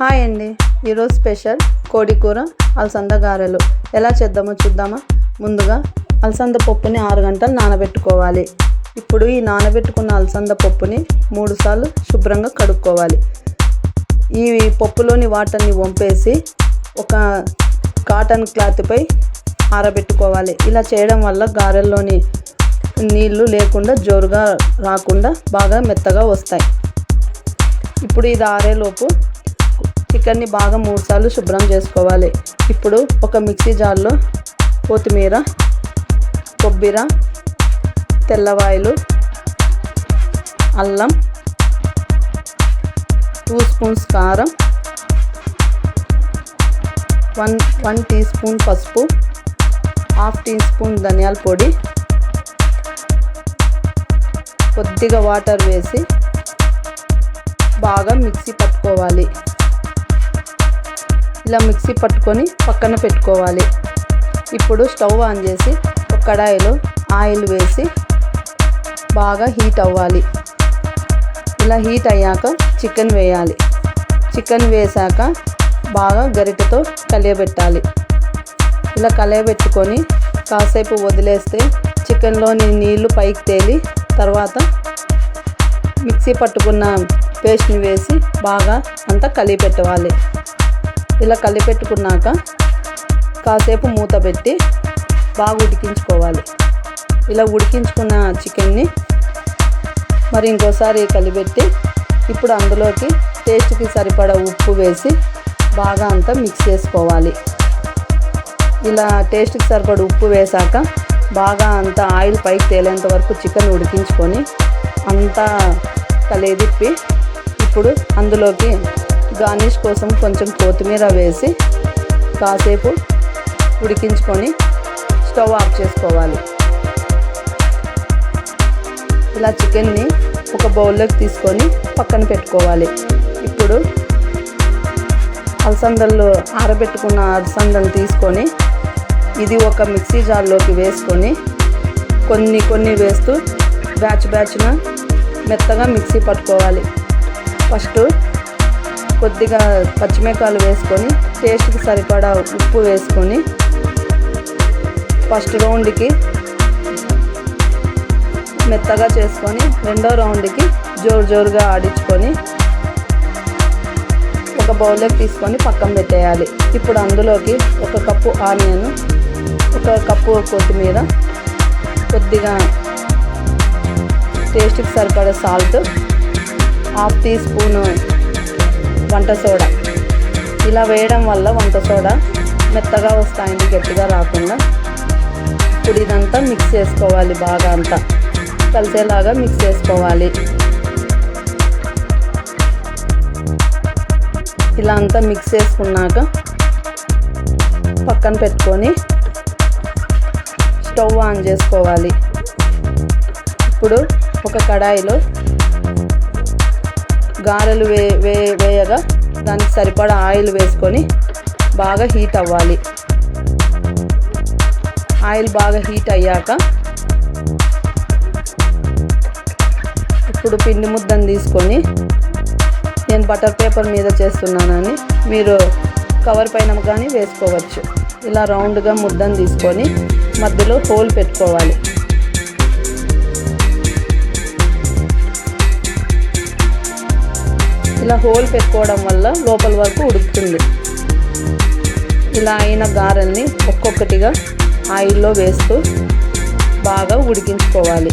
Hi అండి. ఈరోజు special కోడి కూర అలసంద గారెలు ఎలా చేద్దామో చూద్దామా. ముందుగా అలసంద పప్పుని 6 గంటలు నానబెట్టుకోవాలి. ఇప్పుడు ఈ నానబెట్టుకున్న అలసంద పప్పుని 3 సార్లు శుభ్రంగా కడుక్కోవాలి. ఈ పప్పులోని వాటర్ని వంపేసి ఒక కాటన్ క్లాత్పై ఆరబెట్టుకోవాలి. ఇలా చేయడం వల్ల గారెల్లోని నీళ్లు లేకుండా జోరుగా రాకుండా బాగా మెత్తగా వస్తాయి. ఇప్పుడు ఇది ఆరేలోపు చికెన్ని బాగా 3 సార్లు శుభ్రం చేసుకోవాలి. ఇప్పుడు ఒక మిక్సీ జార్లో కొత్తిమీర, కొబ్బరి, తెల్లవాయలు, అల్లం, 2 స్పూన్స్ కారం, 1 టీ స్పూన్ పసుపు, 1/2 టీ స్పూన్ ధనియాల పొడి, కొద్దిగా వాటర్ వేసి బాగా మిక్సీ పట్టుకోవాలి. ఇలా మిక్సీ పట్టుకొని పక్కన పెట్టుకోవాలి. ఇప్పుడు స్టవ్ ఆన్ చేసి ఒక కడాయిలో ఆయిల్ వేసి బాగా హీట్ అవ్వాలి. ఇలా హీట్ అయ్యాక చికెన్ వేయాలి. చికెన్ వేసాక బాగా గరిటెతో కలియబెట్టాలి. ఇలా కలియబెట్టుకొని కాసేపు వదిలేస్తే చికెన్లోని నీళ్లు పైకి తేలి తర్వాత మిక్సీ పట్టుకున్న పేస్ట్ని వేసి బాగా అంతా కలిపెట్టుకోవాలి. ఇలా కలిపెట్టుకున్నాక కాసేపు మూత పెట్టి బాగా ఉడికించుకోవాలి. ఇలా ఉడికించుకున్న చికెన్ని మరి ఇంకోసారి కలిపెట్టి ఇప్పుడు అందులోకి టేస్ట్కి సరిపడా ఉప్పు వేసి బాగా అంతా మిక్స్ చేసుకోవాలి. ఇలా టేస్ట్కి సరిపడా ఉప్పు వేసాక బాగా అంతా ఆయిల్ పైకి తేలేంత వరకు చికెన్ ఉడికించుకొని అంతా కలిదిప్పి ఇప్పుడు అందులోకి గార్నిష్ కోసం కొంచెం కొత్తిమీర వేసి కాసేపు ఉడికించుకొని స్టవ్ ఆఫ్ చేసుకోవాలి. ఇలా చికెన్ని ఒక బౌల్లోకి తీసుకొని పక్కన పెట్టుకోవాలి. ఇప్పుడు అలసందలు ఆరబెట్టుకున్న అలసందలు తీసుకొని ఇది ఒక మిక్సీ జార్లోకి వేసుకొని కొన్ని వేస్తూ బ్యాచ్న మెత్తగా మిక్సీ పట్టుకోవాలి. ఫస్ట్ కొద్దిగా పచ్చిమిరపకాయలు వేసుకొని టేస్ట్కి సరిపడా ఉప్పు వేసుకొని ఫస్ట్ రౌండ్కి మెత్తగా చేసుకొని రెండో రౌండ్కి జోరుగా ఆడించుకొని ఒక బౌల్లోకి తీసుకొని పక్కన పెట్టేయాలి. ఇప్పుడు అందులోకి 1 కప్పు ఆనియన్, 1 కప్పు కొత్తిమీర, కొద్దిగా టేస్ట్కి సరిపడా సాల్ట్, 1/2 టీ స్పూను వంట సోడా. ఇలా వేయడం వల్ల వంట సోడా మెత్తగా వస్తాయండి, గట్టిగా రాకుండా. ఇప్పుడు ఇదంతా మిక్స్ చేసుకోవాలి. బాగా అంతా కలిసేలాగా మిక్స్ చేసుకోవాలి. ఇలా అంతా మిక్స్ చేసుకున్నాక పక్కన పెట్టుకొని స్టవ్ ఆన్ చేసుకోవాలి. ఇప్పుడు ఒక కడాయిలో గారెలు వేయగా దానికి సరిపడా ఆయిల్ వేసుకొని బాగా హీట్ అవ్వాలి. ఆయిల్ బాగా హీట్ అయ్యాక ఇప్పుడు పిండి ముద్దను తీసుకొని నేను బటర్ పేపర్ మీద చేస్తున్నానని మీరు కవర్ పైన కానీ వేసుకోవచ్చు. ఇలా రౌండ్గా ముద్దను తీసుకొని మధ్యలో హోల్ పెట్టుకోవాలి. ఇలా హోల్ పెట్టుకోవడం వల్ల లోపల వరకు ఉడుకుతుంది. ఇలా అయిన గారెల్ని ఒక్కొక్కటిగా ఆయిల్లో వేస్తూ బాగా ఉడికించుకోవాలి.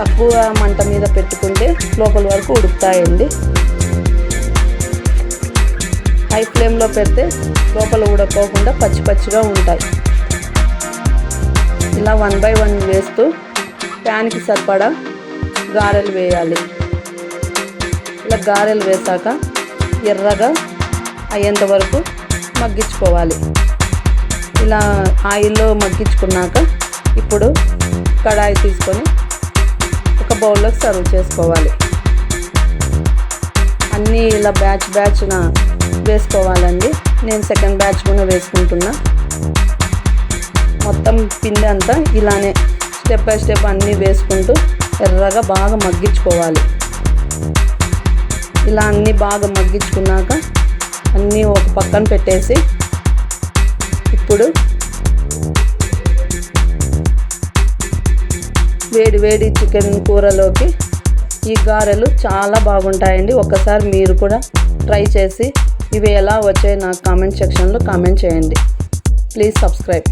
తక్కువ మంట మీద పెట్టుకుంటే లోపల వరకు ఉడుకుతాయండి. హై ఫ్లేమ్లో పెడితే లోపల ఉడకపోకుండా పచ్చిగా ఉంటాయి. ఇలా 1 by 1 వేస్తూ ప్యాన్కి సరిపడా గారెలు వేయాలి. ఇలా గారెలు వేసాక ఎర్రగా అయ్యేంత వరకు మగ్గించుకోవాలి. ఇలా ఆయిల్లో మగ్గించుకున్నాక ఇప్పుడు కడాయి తీసుకొని ఒక బౌల్లోకి సర్వ్ చేసుకోవాలి. అన్నీ ఇలా బ్యాచ్న వేసుకోవాలండి. నేను సెకండ్ బ్యాచ్ కూడా వేసుకుంటున్నా. మొత్తం పిండి అంతా ఇలానే స్టెప్ బై స్టెప్ అన్నీ వేసుకుంటూ ఎర్రగా బాగా మగ్గించుకోవాలి. ఇలా అన్నీ బాగా మగ్గించుకున్నాక అన్నీ ఒక పక్కన పెట్టేసి ఇప్పుడు వేడి వేడి చికెన్ కూరలోకి ఈ గారెలు చాలా బాగుంటాయండి. ఒక్కసారి మీరు కూడా ట్రై చేసి ఇవి ఎలా వచ్చాయో నాకు కామెంట్ సెక్షన్లో కామెంట్ చేయండి. Please subscribe.